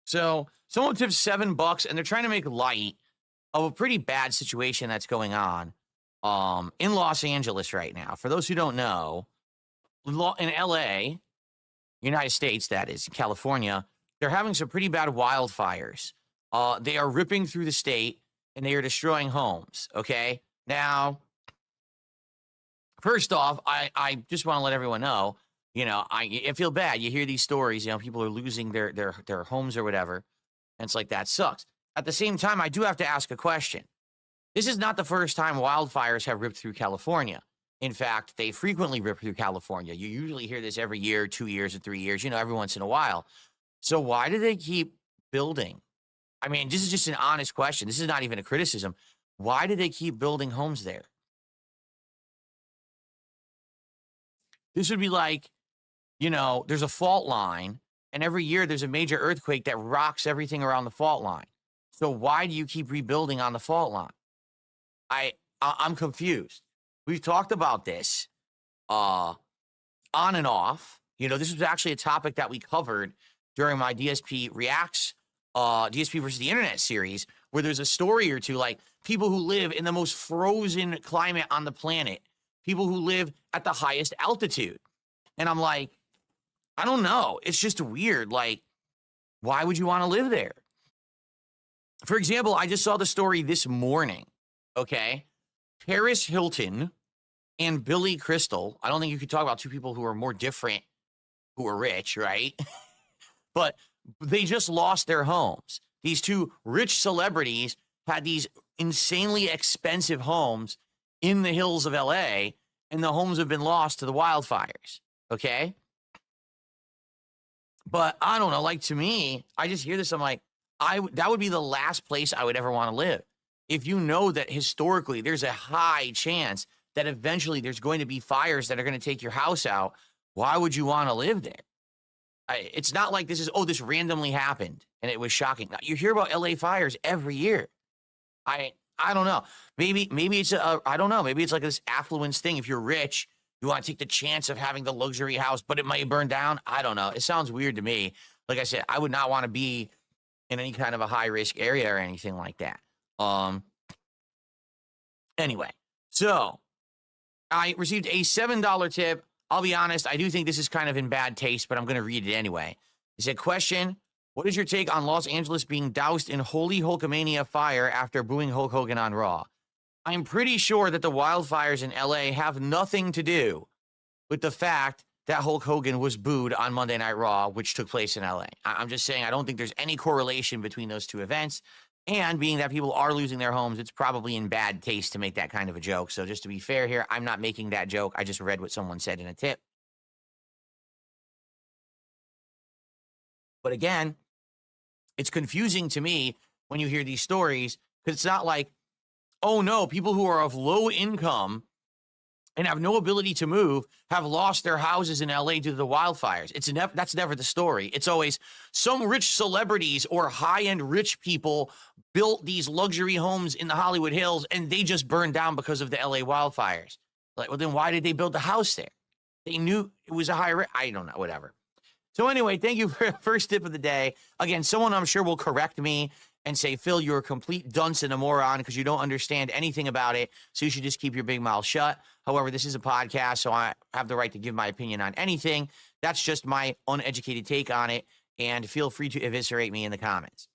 So someone tipped $7 and they're trying to make light of a pretty bad situation that's going on in Los Angeles right now. For those who don't know, in LA, United States, that is, California, they're having some pretty bad wildfires. They are ripping through the state and they are destroying homes. Okay. Now, first off, I just want to let everyone know, I feel bad. You hear these stories, people are losing their homes or whatever. And it's like, that sucks. At the same time, I do have to ask a question. This is not the first time wildfires have ripped through California. In fact, they frequently rip through California. You usually hear this every year, 2 years, or 3 years, every once in a while. So why do they keep building? I mean, this is just an honest question. This is not even a criticism. Why do they keep building homes there? This would be like, there's a fault line, and every year there's a major earthquake that rocks everything around the fault line. So why do you keep rebuilding on the fault line? I'm confused. We've talked about this on and off. This was actually a topic that we covered during my DSP Reacts, DSP versus the Internet series, where there's a story or two, like people who live in the most frozen climate on the planet, people who live at the highest altitude. And I'm like, I don't know. It's just weird. Like, why would you want to live there? For example, I just saw the story this morning, okay? Paris Hilton and Billy Crystal. I don't think you could talk about two people who are more different, who are rich, right? But they just lost their homes. These two rich celebrities had these insanely expensive homes in the hills of LA, and the homes have been lost to the wildfires, okay? But I don't know, like, to me, I just hear this, I'm like, that would be the last place I would ever want to live. If you know that historically there's a high chance that eventually there's going to be fires that are going to take your house out, why would you want to live there? It's not like this randomly happened and it was shocking. You hear about LA fires every year. I don't know. Maybe it's I don't know. Maybe it's like this affluence thing. If you're rich, you want to take the chance of having the luxury house, but it might burn down. I don't know. It sounds weird to me. Like I said, I would not want to be in any kind of a high risk area or anything like that. Anyway, so I received a $7 tip. I'll be honest, I do think this is kind of in bad taste, but I'm going to read it anyway. It said, question, what is your take on Los Angeles being doused in holy Hulkamania fire after booing Hulk Hogan on Raw? I'm pretty sure that the wildfires in LA have nothing to do with the fact that Hulk Hogan was booed on Monday Night Raw, which took place in LA. I'm just saying I don't think there's any correlation between those two events. And being that people are losing their homes, it's probably in bad taste to make that kind of a joke. So just to be fair here, I'm not making that joke. I just read what someone said in a tip. But again, it's confusing to me when you hear these stories, because it's not like, oh no, people who are of low income and have no ability to move have lost their houses in LA due to the wildfires. That's never the story. It's always some rich celebrities or high-end rich people built these luxury homes in the Hollywood Hills and they just burned down because of the LA wildfires. Like, well, then why did they build the house there? They knew it was a high risk. I don't know, whatever. So anyway, thank you for the first tip of the day. Again, someone I'm sure will correct me and say, Phil, you're a complete dunce and a moron because you don't understand anything about it, so you should just keep your big mouth shut. However, this is a podcast, so I have the right to give my opinion on anything. That's just my uneducated take on it, and feel free to eviscerate me in the comments.